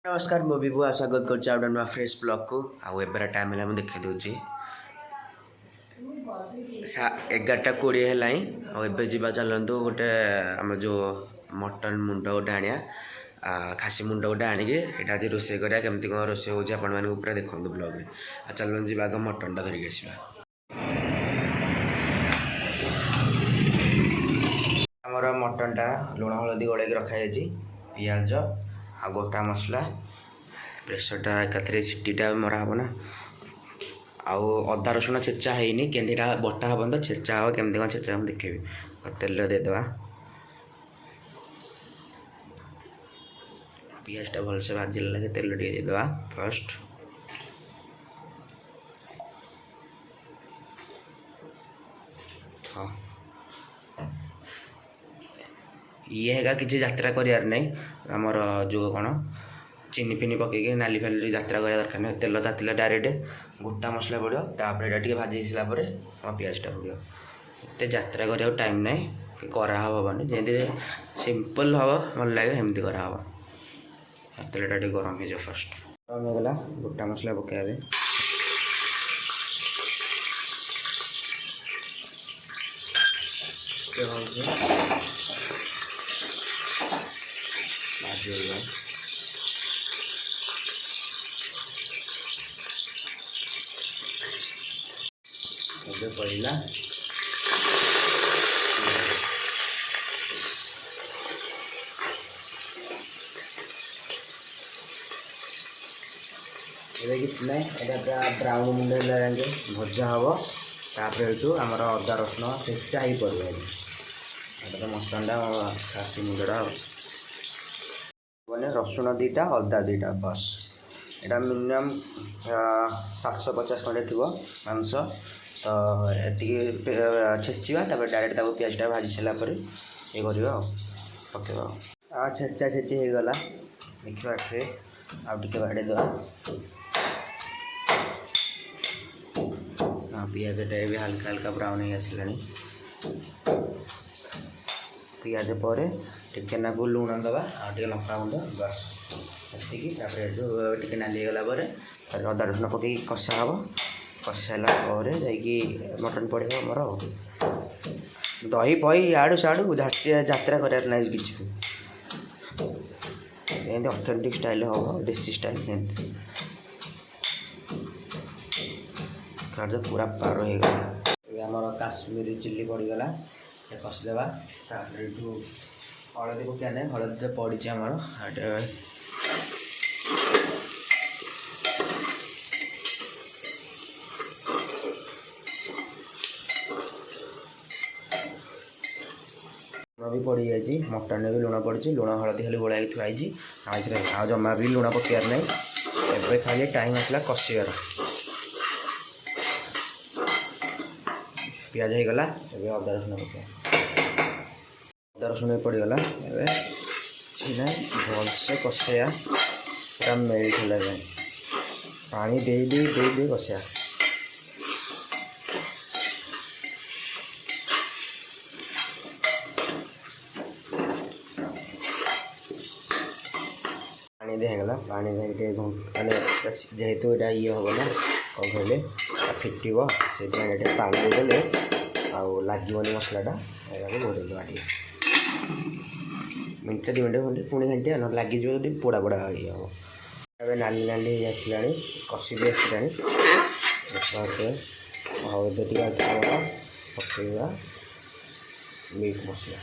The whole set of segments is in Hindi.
नमस्कार मो विभु स्वागत कर फ्रेश ब्लॉग को आउ एबार टाइम है मुझे देखा दूसरी 11:20 है जावा चलतु गोटे आम जो मटन मुंड गोटे आनिया खासी मुंड गोटे आणिकी यहाँ आज रोसे करा केमती कौन रोसे हो पूरा देखो ब्लॉग में चलो जावा मटन टा धरिक आसवा आमर मटन टा लुण हलदी गोल रखाई पियाज आ गोटा मसला प्रेसरटा एकाथरे सीटीटा मरा हम ना आउ अदा रसुण छेचा है केंदा बटा हम तो छेचा हम केमती कौन छेचा हम देखेबी तेल देदेवा पियाजटा भलसे भाजिले लगे तेल टे देदेवा फर्स्ट हाँ ये है किसी यात्रा करार नहीं आमर जो कौन चीनी फिनी पकईकि नाली फाली यात्रा करा दरकार नहीं तेल तातिला डायरेक्ट गोटा मसला पड़ो तापर ये भाजी सारापर आम पियाजटा पड़ो एत यात्रा करा टाइम ना कि कराहबनी जमी सिंपल हम भल लगे सेमती कराहब तेलटा गरम हो फर्स्ट गरम होगा गोटा मसला पकड़े पड़ला ब्राउन मुंडे भजा हम तापर आमर अदा रसुण छेचा ही पड़े मटन खासी मुंडा मैंने रसुण दीटा अदा दीटा बस यहाँ मिनिमम 750 खंडे थी मांस तो ये छेचा डायरेक्ट पियाजटा भाजी सारापर ये कर पकेबा छेचा छेची हो गला देखा ट्रे आगे बाड़े दवा पियाजटा भी हल्का हल्का ब्राउन हो आसला पियाज पर टिके नाकू लुण दवा आगे लंका गुंड बस टे नाली गलापर अदा रसुण पकई कषा हम कषाला मटन पड़े आमर दही पही आड़ू साड़ू यात्रा करार ना कि ऑथेंटिक स्टाइल हम देसी स्टाइल कर पूरा पार हो गला आमर काश्मीरी चिल्ली पड़गला कषिदेवा हलदी पकड़ा ना हलदी पड़ी आमर भी पड़ जाए मटन भी लुण पड़ी लुण हलदी खाली गोला थुआई आ जमा भी लुण पकार ना एवं खाली टाइम आसला कषियार पियाज हो गला अदा रसुण पका अदा रसुण पड़गला भलसे कषाया पूरा मेल्ट है पानी दे दे दे दे कषाया पानी देगला पानी दे मैंने जेहेतु यहाँ ये हम ना कौन कहले फिटो से पानी देदेले लगनी मसलाटा घोड़े देवा मिनटे 2 मिनट खंडे पुणी घंटे न लगे जो पोड़ा पोड़ा ये हम नाली नाली आसला कषि भी आसला पकड़ा मीट मसला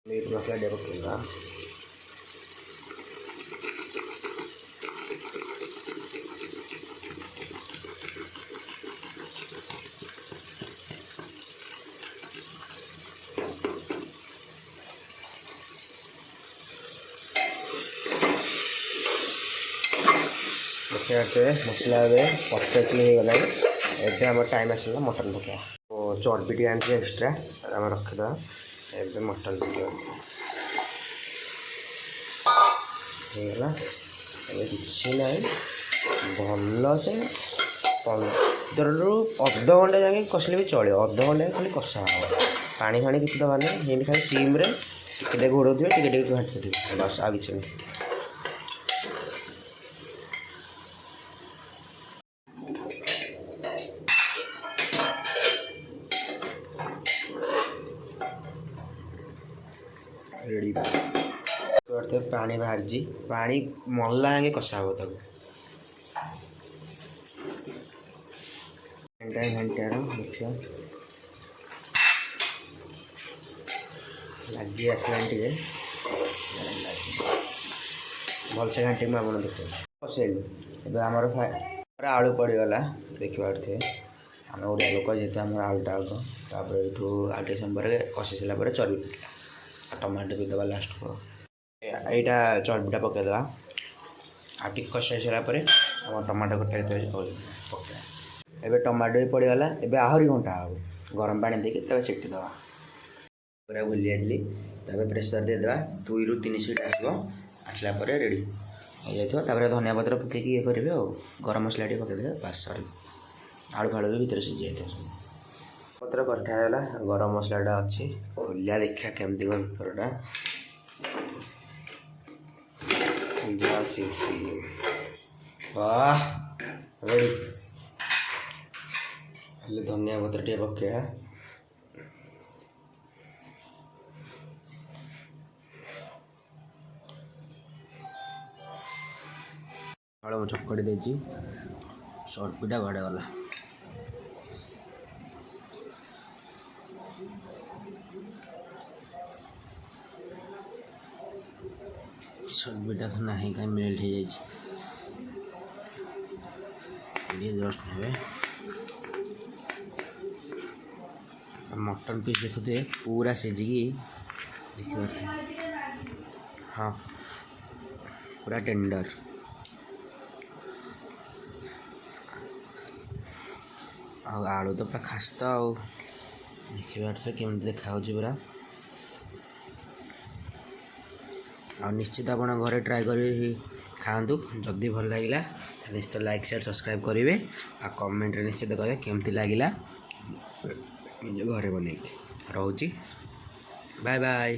मीट मसला दे पकेगा देखते मसला परफेक्टली हो गला एवं आम टाइम आसला मटन पकड़ा चर्बी टी आनी एक्सट्रा आम रखीद ए मटन पकड़ा ହେଇଗଲା। ଏବେ କିଛି ନାହିଁ, ଭଲସେ 15ରୁ ଅଧଘଣ୍ଟା ଯାକେ କଷିଲେ ବି ଚଳିବ। ଅଧଘଣ୍ଟା ଖାଲି କଷା ହେବ, ପାଣି ଫାଣି କିଛି ଦେବାର ନାହିଁ। ସେମିତି ଖାଲି ସିମ୍ରେ ଟିକେ ଟିକେ ଘୋଡ଼ଉଥିବେ, ଟିକେ ଟିକେ ଘାଣ୍ଟୁଥିବେ, ବାସ୍ ଆଉ କିଛି ନାହିଁ। ରେଡ଼ି ପାଣି ବାହାରିଛି, ପାଣି ମଲା ଯାକେ କଷା ହେବ ତାକୁ। ଘଣ୍ଟାର ଦେଖିବା ଲାଗି ଆସିଲାଣି ଟିକେ ଭଲସେ ଘାଣ୍ଟି ମୁଁ ଆପଣ ଦେଖିବେ କଷେଇଲି। ଏବେ ଆମର ଆଳୁ ପଡ଼ିଗଲା, ଦେଖିବା ଥିବେ ଆମେ ଓଡ଼ିଆ ଲୋକ ଯେହେତୁ ଆମର ଆଳୁଟା ଆଗ, ତାପରେ ଏଇଠୁ ଆଉ ଟିକେ ସମୟ ପରେ କଷି ସାରିଲା ପରେ ଚର୍ବି ପକେଇବା ଆଉ ଟମାଟୋ ବି ଦେବା ଲାଷ୍ଟକୁ। ଏଇଟା ଚର୍ବିଟା ପକେଇଦେବା, ଆଉ ଟିକେ କଷି ସାରିଲା ପରେ ଆମର ଟମାଟୋ ଗୋଟେ ପକେଇବା। ଏବେ ଟମାଟୋ ବି ପଡ଼ିଗଲା, ଏବେ ଆହୁରି ଘଣ୍ଟା ହେବ, ଗରମ ପାଣି ଦେଇକି ତାପରେ ଛେଟି ଦେବା। ପୁରା ଭୁଲି ଯାଇଥିଲି, ତାପରେ ପ୍ରେସର୍ ଦେଇଦେବା, 2ରୁ 3 ସିଟ୍ ଆସିବ, ଆସିଲା ପରେ ରେଡ଼ି ହେଇଯାଇଥିବ। ତାପରେ ଧନିଆ ପତ୍ର ପକେଇକି ଇଏ କରିବେ ଆଉ, ଗରମ ମସଲା ଟିକେ ପକେଇଦେବେ, ବାସ୍ ସରିଲା। ଆଳୁ ଫାଳୁ ବି ଭିତରେ ସିଝି ଯାଇଥିବ ସବୁ। ପତ୍ର କଟା ହେଇଗଲା, ଗରମ ମସଲାଟା ଅଛି, ଖୋଲିଆ ଦେଖିବା କେମିତି କ'ଣ ଭିତରଟା। ବାଃ ରେଡ଼ି। ହେଲେ ଧନିଆ ପତ୍ର ଟିକେ ପକେଇବା, ଆଳୁ ମୁଁ ଚକଟି ଦେଇଛି, ଚର୍ବିଟା ଗଡ଼େ ଗଲା। ଚର୍ବିଟା ନାହିଁ କାହିଁ ମେଲ୍ଟ ହେଇଯାଇଛି, ଟିକେ ଜଷ୍ଟ ନେବେ। ମଟନ୍ ପିସ୍ ଦେଖୁଥିବେ ପୁରା ସିଝିକି ଦେଖିପାରୁଥିବେ, ହଁ ପୁରା ଟେଣ୍ଡର। ଆଉ ଆଳୁ ତ ପୁରା ଖାସ୍ତା ଆଉ, ଦେଖିପାରୁଥିବେ କେମିତି ଦେଖାହେଉଛି ପୁରା। ଆଉ ନିଶ୍ଚିତ ଆପଣ ଘରେ ଟ୍ରାଏ କରି ଖାଆନ୍ତୁ, ଯଦି ଭଲ ଲାଗିଲା ତାହେଲେ ନିଶ୍ଚିତ ଲାଇକ୍ ସେୟାର ସବସ୍କ୍ରାଇବ୍ କରିବେ, ଆଉ କମେଣ୍ଟରେ ନିଶ୍ଚିତ କହିବେ କେମିତି ଲାଗିଲା ନିଜ ଘରେ ବନେଇକି। ରହୁଛି, ବାଏ ବାଏ।